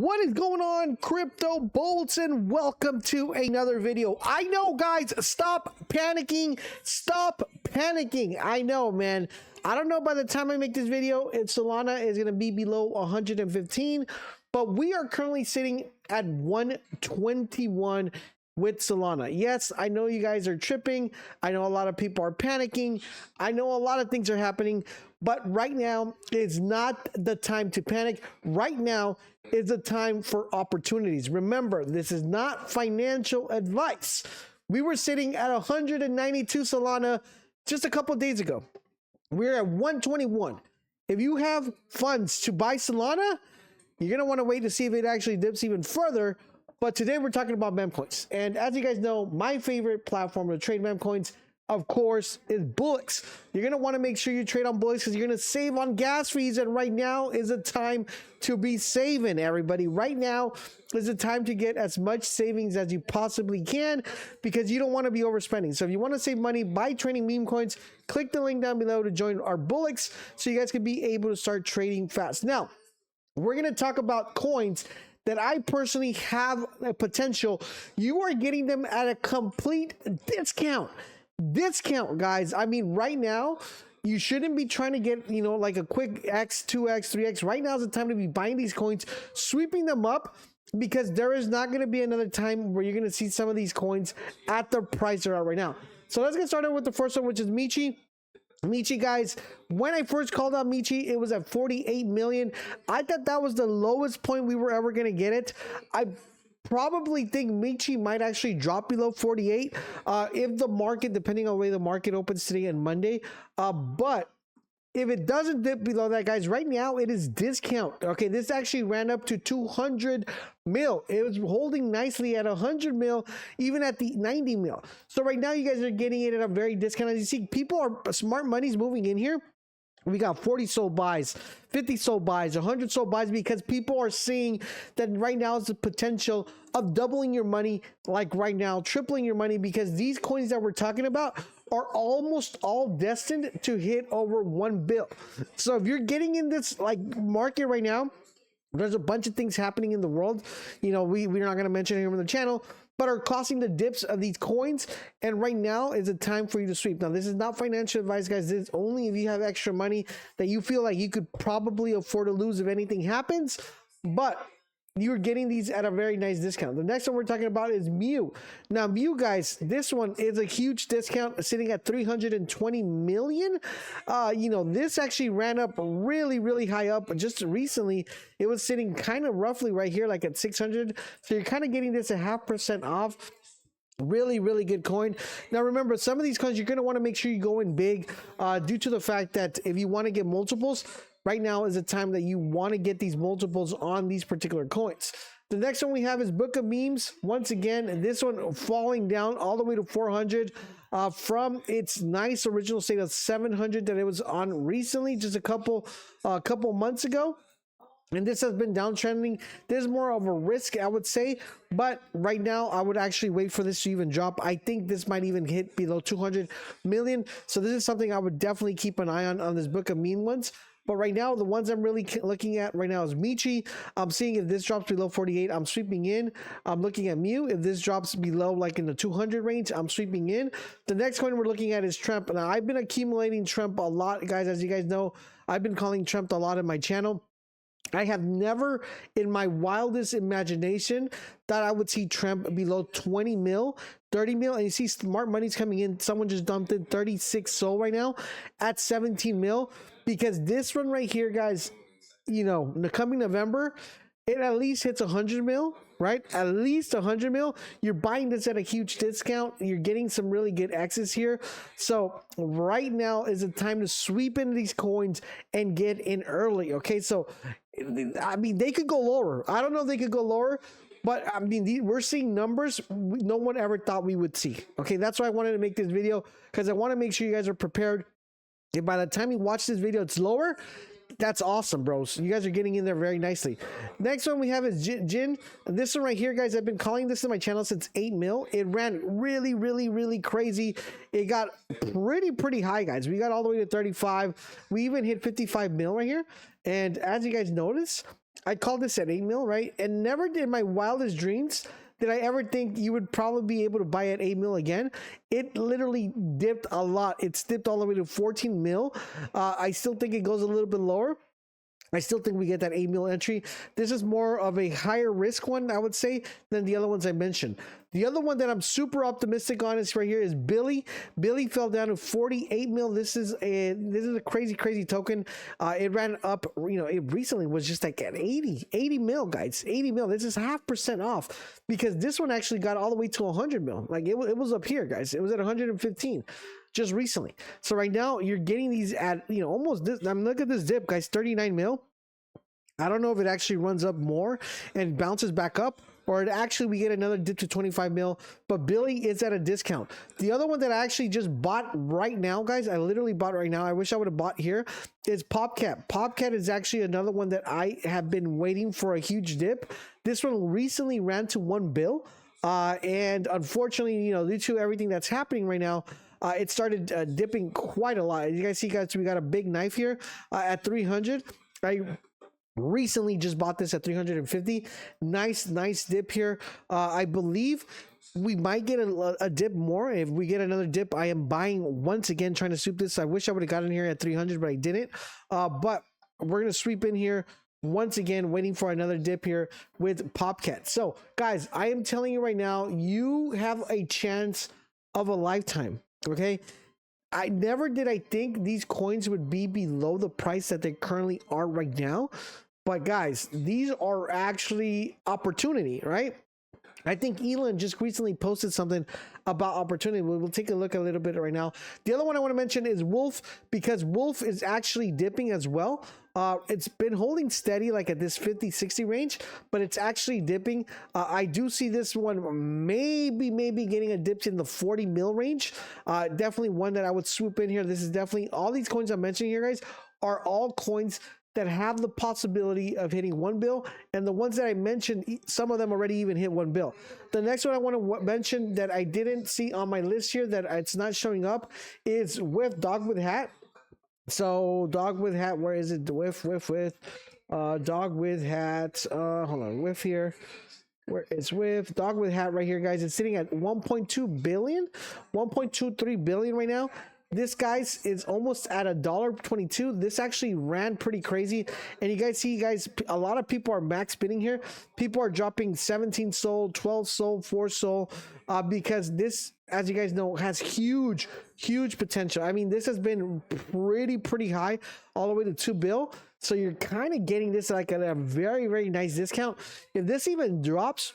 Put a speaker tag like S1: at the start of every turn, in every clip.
S1: What is going on, crypto bolts, and welcome to another video. I know, guys, stop panicking. I know, man. I don't know, by the time I make this video, Solana is going to be below 115, but we are currently sitting at 121 with Solana. Yes, I know you guys are tripping. I know a lot of people are panicking. I know a lot of things are happening, but right now is not the time to panic. Right now is the time for opportunities. Remember, this is not financial advice. We were sitting at 192 Solana just a couple of days ago. We're at 121. If you have funds to buy Solana, you're going to want to wait to see if it actually dips even further. But today we're talking about meme coins. And as you guys know, my favorite platform to trade meme coins, of course, is Bullocks. You're going to want to make sure you trade on Bullocks because you're going to save on gas fees. And right now is a time to be saving, everybody. Right now is the time to get as much savings as you possibly can because you don't want to be overspending. So if you want to save money by trading meme coins, click the link down below to join our Bullocks so you guys can be able to start trading fast. Now, we're going to talk about coins that I personally have a potential. You are getting them at a complete discount, guys. I mean, right now you shouldn't be trying to get, you know, like a quick X, 2X, 3X. Right now is the time to be buying these coins, sweeping them up, because there is not going to be another time where you're going to see some of these coins at the price they're at right now. So let's get started with the first one, which is Michi. Michi, guys, when I first called out Michi, it was at 48 million. I thought that was the lowest point we were ever going to get it. I probably think Michi might actually drop below 48 if the market, depending on the way the market opens today and Monday. But if it doesn't dip below that, guys, right now it is discount. Okay, this actually ran up to 200 mil. It was holding nicely at 100 mil, even at the 90 mil. So right now you guys are getting it at a very discount. As you see, people are smart money's moving in here. We got 40 sold buys, 50 sold buys, 100 sold buys, because people are seeing that right now is the potential of doubling your money, like right now, tripling your money, because these coins that we're talking about are almost all destined to hit over 1 bill. So if you're getting in this like market right now, there's a bunch of things happening in the world. You know, we're not going to mention here on the channel, but are causing the dips of these coins. And right now is a time for you to sweep. Now, this is not financial advice, guys. This is only if you have extra money that you feel like you could probably afford to lose if anything happens. But you're getting these at a very nice discount. The next one we're talking about is Mew. Now, Mew, guys, this one is a huge discount, sitting at 320 million. You know, this actually ran up really high up. Just recently, it was sitting kind of roughly right here, like at 600. So you're kind of getting this a 0.5% off. Really good coin. Now remember, some of these coins you're going to want to make sure you go in big due to the fact that if you want to get multiples, right now is the time that you want to get these multiples on these particular coins. The next one we have is Book of Memes. Once again, this one falling down all the way to 400 from its nice original state of 700 that it was on recently, just a couple months ago. And this has been downtrending. There's more of a risk, I would say, but right now I would actually wait for this to even drop. I think this might even hit below 200 million. So this is something I would definitely keep an eye on this Book of Meme ones. But right now, the ones I'm really looking at right now is Michi. I'm seeing if this drops below 48, I'm sweeping in. I'm looking at Mew. If this drops below like in the 200 range, I'm sweeping in. The next coin we're looking at is Trump. Now, I've been accumulating Trump a lot, guys. As you guys know, I've been calling Trump a lot in my channel. I have never in my wildest imagination thought I would see Trump below 20 mil, 30 mil. And you see smart money's coming in. Someone just dumped in 36 SOL right now at 17 mil. Because this one right here, guys, you know, the coming November, it at least hits 100 mil, right? At least 100 mil. You're buying this at a huge discount. You're getting some really good X's here. So right now is the time to sweep into these coins and get in early. Okay, so I mean, they could go lower. I don't know if they could go lower, but I mean, we're seeing numbers no one ever thought we would see. Okay, that's why I wanted to make this video, because I want to make sure you guys are prepared. If by the time you watch this video it's lower, that's awesome, bros. You guys are getting in there very nicely. Next one we have is Jin. This one right here, guys, I've been calling this in my channel since 8 mil. It ran really crazy. It got pretty high, guys. We got all the way to 35. We even hit 55 mil right here. And as you guys notice, I called this at 8 mil, right? And never did my wildest dreams did I ever think you would probably be able to buy at 8 mil again. It literally dipped a lot. It's dipped all the way to 14 mil. I still think it goes a little bit lower. I still think we get that 8 mil entry. This is more of a higher risk one, I would say, than the other ones I mentioned. The other one that I'm super optimistic on is right here is Billy. Billy fell down to 48 mil. This is a crazy token. It ran up, it recently was just like at 80 mil, guys. 80 mil. This is 0.5% off because this one actually got all the way to 100 mil. Like it was up here, guys. It was at 115 just recently. So right now you're getting these at, almost this. I mean, look at this dip, guys, 39 mil. I don't know if it actually runs up more and bounces back up, or we get another dip to 25 mil, but Billy is at a discount. The other one that I actually just bought right now, guys, I literally bought right now, I wish I would have bought here, is PopCat. PopCat is actually another one that I have been waiting for a huge dip. This one recently ran to 1 bill, and unfortunately, due to everything that's happening right now, it started dipping quite a lot. You guys see, guys, we got a big knife here at 300. I recently just bought this at 350. Nice dip here. I believe we might get a dip more. If we get another dip, I am buying once again, trying to sweep this. I wish I would have gotten here at 300, but I didn't. But we're gonna sweep in here once again, waiting for another dip here with PopCat. So guys, I am telling you right now, you have a chance of a lifetime. Okay, I never did I think these coins would be below the price that they currently are right now. But guys, these are actually opportunity, right? I think Elon just recently posted something about opportunity. We'll take a look a little bit right now. The other one I want to mention is Wolf, because Wolf is actually dipping as well. It's been holding steady like at this 50-60 range, but it's actually dipping. I do see this one maybe getting a dip in the 40 mil range. Definitely one that I would swoop in here. This is definitely, all these coins I'm mentioning here, guys, are all coins that have the possibility of hitting 1 bill, and the ones that I mentioned, some of them already even hit 1 bill. The next one I want to mention that I didn't see on my list here, that it's not showing up, is with Dog with Hat. So Dog with Hat, where is it? With Dog with Hat. Hold on, with here. Where it's with Dog with Hat right here, guys. It's sitting at 1.2 billion, 1.23 billion right now. This, guys, is almost at $1.22. This actually ran pretty crazy, and you guys see, guys, a lot of people are max bidding here. People are dropping 17 soul, 12 soul, 4 soul, because this, as you guys know, has huge potential. I mean, this has been pretty high, all the way to 2 bill. So you're kind of getting this like at a very nice discount. If this even drops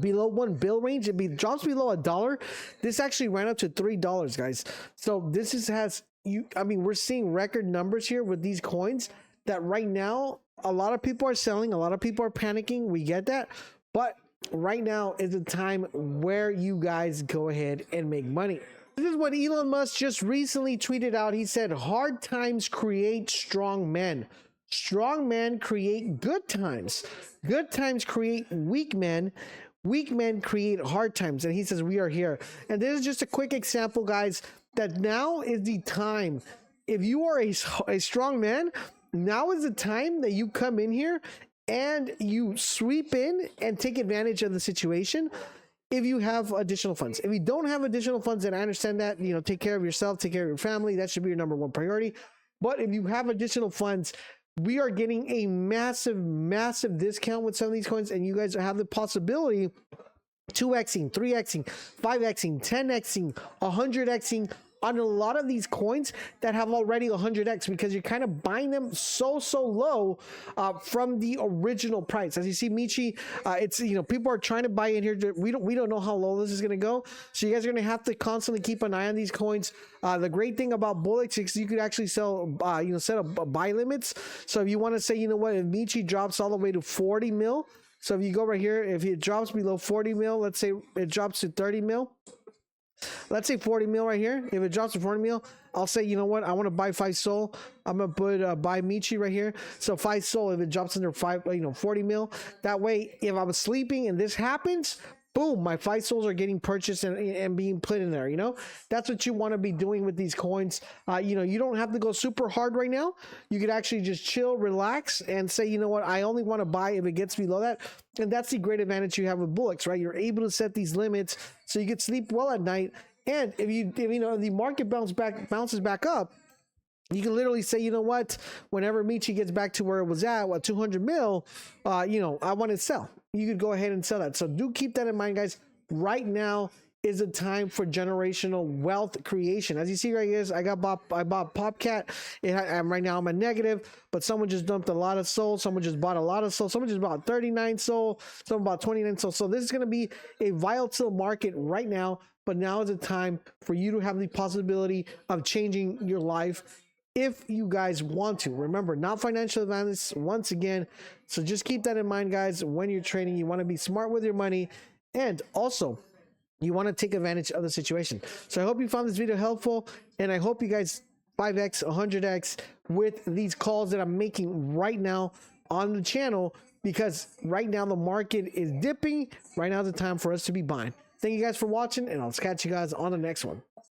S1: below 1 bill range, it drops below $1, this actually ran up to $3, guys. So this I mean, we're seeing record numbers here with these coins that right now a lot of people are selling, a lot of people are panicking. We get that, but right now is the time where you guys go ahead and make money. This is what Elon Musk just recently tweeted out. He said, hard times create strong men. Strong men create good times. Good times create weak men. Weak men create hard times. And he says, we are here. And this is just a quick example, guys, that now is the time. If you are a strong man, now is the time that you come in here and you sweep in and take advantage of the situation. If you have additional funds, if you don't have additional funds, then I understand that, take care of yourself, take care of your family. That should be your number one priority. But if you have additional funds, we are getting a massive discount with some of these coins, and you guys have the possibility 2xing, 3xing, 5xing, 10xing, 100xing on a lot of these coins that have already 100x, because you're kind of buying them so low from the original price. As you see, Michi, it's, people are trying to buy in here. We don't know how low this is going to go, so you guys are going to have to constantly keep an eye on these coins. The great thing about Bullocks is you could actually sell, set up buy limits. So if you want to say, if Michi drops all the way to 40 mil, so if you go right here, if it drops below 40 mil, let's say it drops to 30 mil. Let's say 40 mil right here. If it drops to 40 mil, I'll say, I want to buy 5 soul. I'm going to put buy Michi right here. So 5 soul, if it drops under 40 mil, that way, if I was sleeping and this happens, boom, my 5 souls are getting purchased and being put in there. You know, that's what you want to be doing with these coins. You know, you don't have to go super hard right now. You could actually just chill, relax, and say, you know what, I only want to buy if it gets below that. And that's the great advantage you have with Bullocks, right? You're able to set these limits so you can sleep well at night. And if you know the market bounces back up, you can literally say, you know what, whenever Michi gets back to where it was at, what, 200 mil, you know, I want to sell. You could go ahead and sell that. So do keep that in mind, guys. Right now is a time for generational wealth creation. As you see right here, I bought Popcat. Right now I'm a negative, but someone just dumped a lot of soul. Someone just bought a lot of soul. Someone just bought 39 soul. Someone bought 29 soul. So this is going to be a volatile market right now, but now is the time for you to have the possibility of changing your life if you guys want to. Remember, not financial advantage once again. So just keep that in mind, guys. When you're trading, you want to be smart with your money, and also you want to take advantage of the situation. So I hope you found this video helpful, and I hope you guys 5x 100x with these calls that I'm making right now on the channel, because right now the market is dipping. Right now is the time for us to be buying. Thank you guys for watching, and I'll catch you guys on the next one.